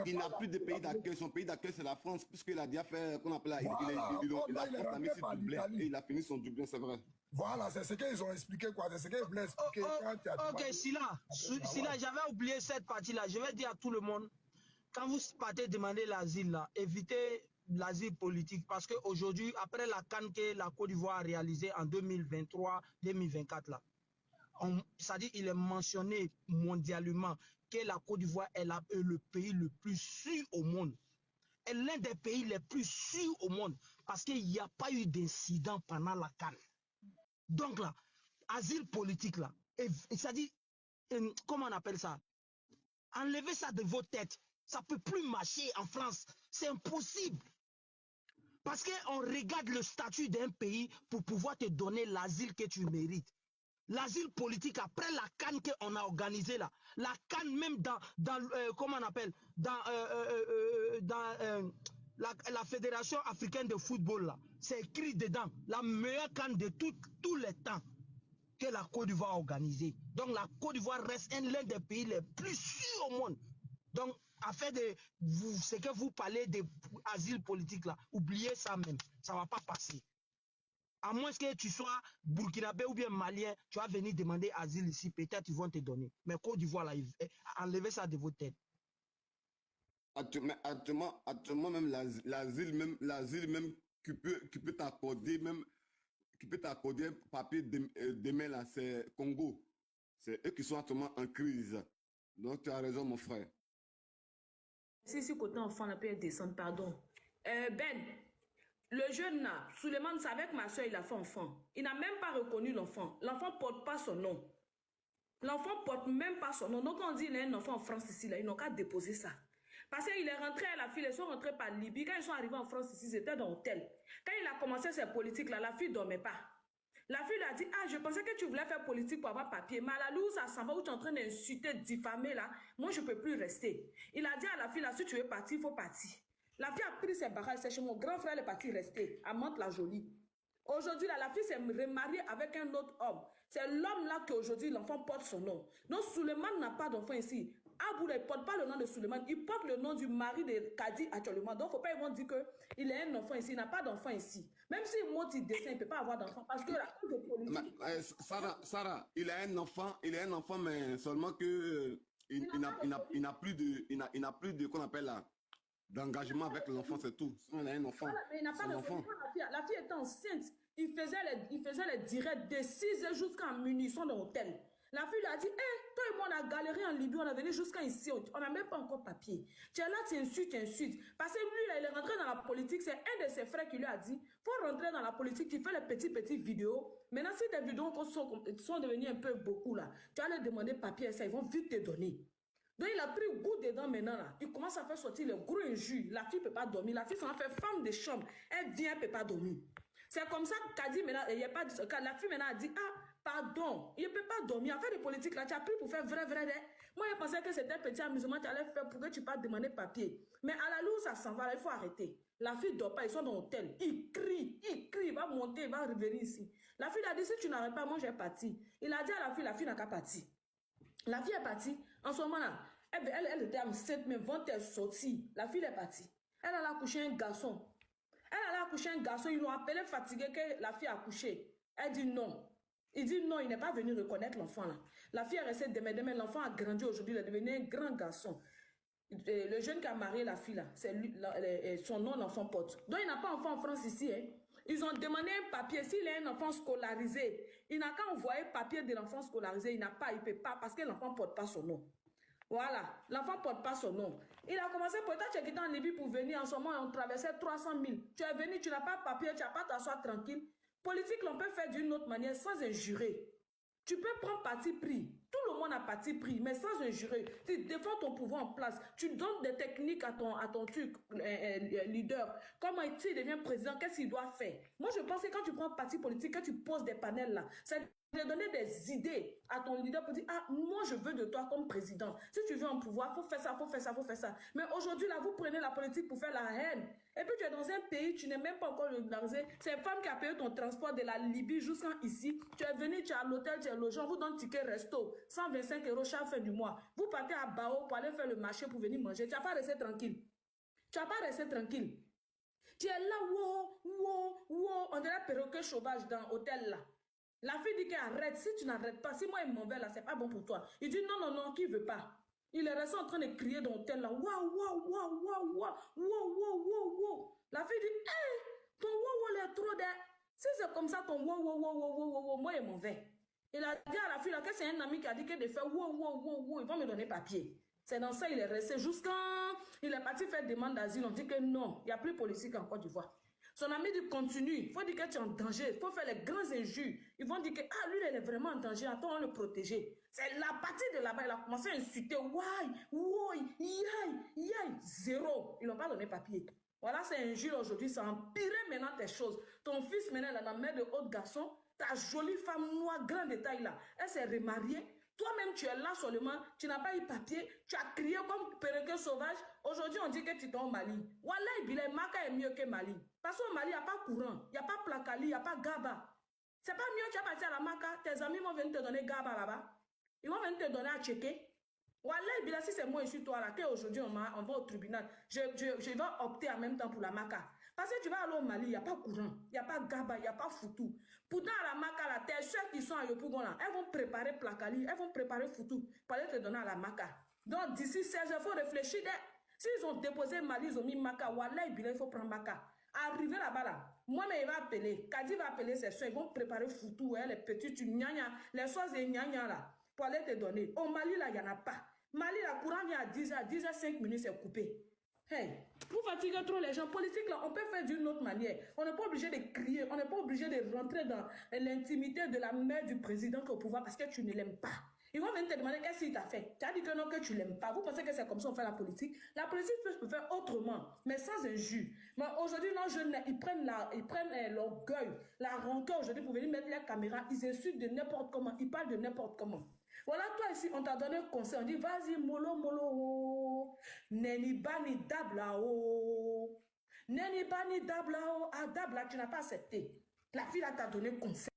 il n'a plus de pays d'accueil. Son pays d'accueil, c'est la France, puisqu'il a déjà fait, qu'on appelle, la France a mis sur Dublin, et il a fini son Dublin, c'est vrai. Voilà, c'est ce qu'ils ont expliqué, quoi. C'est ce qu'ils voulaient expliquer. Ok, Sila, j'avais oublié cette partie-là. Je vais dire à tout le monde, quand vous partez demander l'asile, là, évitez l'asile politique, parce qu'aujourd'hui, après la CAN que la Côte d'Ivoire a réalisée en 2023-2024, là, c'est-à-dire il est mentionné mondialement que la Côte d'Ivoire est le pays le plus sûr au monde. est l'un des pays les plus sûrs au monde parce qu'il n'y a pas eu d'incident pendant la CAN. Donc là, asile politique là, c'est-à-dire, comment on appelle ça? Enlevez ça de vos têtes. Ça ne peut plus marcher en France. C'est impossible. Parce qu'on regarde le statut d'un pays pour pouvoir te donner l'asile que tu mérites. L'asile politique, après la CAN qu'on a organisée là, la CAN même dans comment on appelle, dans la Fédération africaine de football là, c'est écrit dedans, la meilleure CAN de tous les temps que la Côte d'Ivoire a organisée. Donc la Côte d'Ivoire reste l'un des pays les plus sûrs au monde. Donc, afin de ce que vous parlez d'asile politique là, oubliez ça même, ça ne va pas passer. À moins que tu sois burkinabé ou bien malien, tu vas venir demander asile ici, peut-être ils vont te donner. Mais Côte d'Ivoire, là, enlevez ça de vos têtes. Actuellement même l'asile même qui peut t'accorder un papier demain là, c'est Congo. C'est eux qui sont actuellement en crise. Donc tu as raison mon frère. Si côté enfant la peut descendre, pardon. Le jeune là, Suleiman, c'est avec ma soeur, il a fait enfant. Il n'a même pas reconnu l'enfant. L'enfant ne porte pas son nom. L'enfant ne porte même pas son nom. Donc on dit qu'il y a un enfant en France ici, là, ils n'ont qu'à déposer ça. Parce qu'il est rentré à la fille, ils sont rentrés par Libye. Quand ils sont arrivés en France ici, c'était dans l'hôtel. Quand il a commencé ses politiques là, la fille ne dormait pas. La fille lui a dit, ah, je pensais que tu voulais faire politique pour avoir papier. Mais à la loue, ça s'en va où tu es en train d'insulter, diffamer là. Moi, je ne peux plus rester. Il a dit à la fille là, si tu veux partir, il faut partir. La fille a pris ses bagages, c'est chez mon grand frère, elle est partie rester à Mantes-la-Jolie. Aujourd'hui, la fille s'est remariée avec un autre homme. C'est l'homme là qu'aujourd'hui, l'enfant porte son nom. Donc, Suleiman n'a pas d'enfant ici. Aboul ne porte pas le nom de Suleiman, il porte le nom du mari de Kadi actuellement. Donc, il ne faut pas ils vont dire qu'il a un enfant ici, il n'a pas d'enfant ici. Même s'il monte, il descend, il ne peut pas avoir d'enfant parce que la cause de politique... Sarah, il a un enfant, mais seulement que il n'a plus de qu'on appelle là. D'engagement avec l'enfant, c'est tout. On a un enfant. Voilà, mais il n'a pas d'enfant. La fille était enceinte. Il faisait les directs de 6 heures jusqu'à minuit. Ils sont dans l'hôtel. La fille lui a dit, toi et moi, on a galéré en Libye, on est venu jusqu'à ici. On n'a même pas encore papier. Tu es là, tu insultes. Parce que lui, là, il est rentré dans la politique. C'est un de ses frères qui lui a dit, faut rentrer dans la politique, tu fais les petites vidéos. Maintenant, si tes vidéos sont devenues un peu beaucoup, là, tu vas leur demander papier, ça, ils vont vite te donner. Donc il a pris goût dedans maintenant là. Il commence à faire sortir le gros injure. La fille ne peut pas dormir. La fille s'en fait femme de chambre. Elle vient, elle ne peut pas dormir. C'est comme ça qu'a dit maintenant, il y a pas, la fille maintenant a dit, ah, pardon, il ne peut pas dormir. En fait, les politiques là, tu as pris pour faire vrai. Moi, je pensais que c'était un petit amusement que tu allais faire pour que tu passes demander papier. Mais à la loupe, ça s'en va, il faut arrêter. La fille ne dort pas, ils sont dans l'hôtel. Il crie, il va monter, il va revenir ici. La fille a dit, si tu n'arrêtes pas, moi je vais partir. Il a dit à la fille n'a qu'à partir. La fille est partie. En ce moment-là, elle était enceinte, mais quand elle est sortie, la fille est partie. Elle a accouché un garçon. Ils l'ont appelé fatigué que la fille a accouché. Elle dit non. Il dit non, il n'est pas venu reconnaître l'enfant là. La fille est restée demain. L'enfant a grandi aujourd'hui, il est devenu un grand garçon. Le jeune qui a marié la fille là, c'est son nom, l'enfant porte. Donc il n'a pas d'enfant en France ici. Hein. Ils ont demandé un papier. S'il a un enfant scolarisé, il n'a qu'à envoyer papier de l'enfant scolarisé. Il n'a pas, il ne peut pas parce que l'enfant ne porte pas son nom. Voilà, l'enfant ne porte pas son nom. Il a commencé, peut-être tu es quitté en Libye pour venir. En ce moment, on traversait 300 000. Tu es venu, tu n'as pas de papier, tu n'as pas t'asseoir tranquille. Politique, l'on peut faire d'une autre manière sans injurer. Tu peux prendre parti pris. Tout le monde a parti pris, mais sans injurer. Tu défends ton pouvoir en place. Tu donnes des techniques à ton truc, leader. Comment il devient président, qu'est-ce qu'il doit faire? Moi, je pense que quand tu prends parti politique, quand tu poses des panels là, c'est de donner des idées à ton leader pour dire, ah, moi je veux de toi comme président. Si tu veux un pouvoir, il faut faire ça, il faut faire ça, il faut faire ça. Mais aujourd'hui, là, vous prenez la politique pour faire la haine. Et puis tu es dans un pays, tu n'es même pas encore organisé. C'est une femme qui a payé ton transport de la Libye jusqu'à ici. Tu es venu, tu es à l'hôtel, tu es logé, on vous donne ticket resto, 125 € chaque fin du mois. Vous partez à Bao pour aller faire le marché pour venir manger. Tu n'as pas resté tranquille. Tu n'as pas resté tranquille. Tu es là, wow, on dirait perroquet sauvage dans l'hôtel là. La fille dit qu'elle arrête. Si tu n'arrêtes pas, si moi il m'en vais là, c'est pas bon pour toi. Il dit non, qui veut pas. Il est resté en train de crier dans l'hôtel là. Wow. La fille dit, hey, ton wow est trop d'air. Si c'est comme ça, ton wow, moi il m'en vais. Il a dit à la fille là que c'est un ami qui a dit que de faire wow, il va me donner papier. C'est dans ça il est resté jusqu'à. Il est parti faire demande d'asile. On dit que non, il n'y a plus politique en Côte d'Ivoire. Son ami dit continue, il faut dire que tu es en danger, il faut faire les grands injures. Ils vont dire que ah, lui, il est vraiment en danger, attends, on va le protéger. C'est la partie de là-bas, il a commencé à insulter, zéro. Ils n'ont pas donné papier. Voilà, c'est injure aujourd'hui, ça a empiré maintenant tes choses. Ton fils maintenant, il a la mère de haut garçon, ta jolie femme noire, grande de taille là, elle s'est remariée. Toi-même, tu es là seulement, tu n'as pas eu papier, tu as crié comme perroquet sauvage. Aujourd'hui, on dit que tu es au Mali. Wallah, Bilal, Maka est mieux que Mali. Parce qu'au Mali, il n'y a pas courant, il n'y a pas Plakali, il n'y a pas Gaba. C'est pas mieux, tu as passé à la Maka, tes amis vont venir te donner Gaba là-bas. Ils vont venir te donner à checker. Wallah, Bilal, si c'est moi ici, toi là, qu'aujourd'hui on va au tribunal, je vais opter en même temps pour la Maka. Parce que tu vas aller au Mali, il n'y a pas courant, il n'y a pas Gaba, il n'y a pas Foutou. Pourtant, à la Maka, là, tes soeurs qui sont à Yopougon, là, elles vont préparer Plakali, elles vont préparer Foutou pour aller te donner à la Maka. Donc, d'ici 16 heures, il faut réfléchir. S'ils ont déposé Mali, ils ont mis Maka, Wallah, il faut prendre Maka. Arrivé là-bas, là, moi-même, il va appeler. Kadi va appeler ses soeurs, ils vont préparer Foutou, les petites, les soeurs et gnagna, là, pour aller te donner. Au Mali, là, il n'y en a pas. Mali, la courant vient à 10h, 10h5 minutes, c'est coupé. Hey, vous fatiguez trop les gens. Politique, là, on peut faire d'une autre manière. On n'est pas obligé de crier, on n'est pas obligé de rentrer dans l'intimité de la mère du président qui est au pouvoir parce que tu ne l'aimes pas. Ils vont venir te demander qu'est-ce qu'il t'a fait. Tu as dit que non, que tu ne l'aimes pas. Vous pensez que c'est comme ça qu'on fait la politique? La politique peut se faire autrement, mais sans injure. Mais aujourd'hui, nos jeunes, ils prennent l'orgueil, la rancœur aujourd'hui pour venir mettre la caméra. Ils insultent de n'importe comment, ils parlent de n'importe comment. Voilà, toi ici, on t'a donné un conseil. On dit, vas-y, mollo. Neni bani dabla o. Neni bani dabla o. Ah, dabla, tu n'as pas accepté. La fille, là, t'a donné conseil.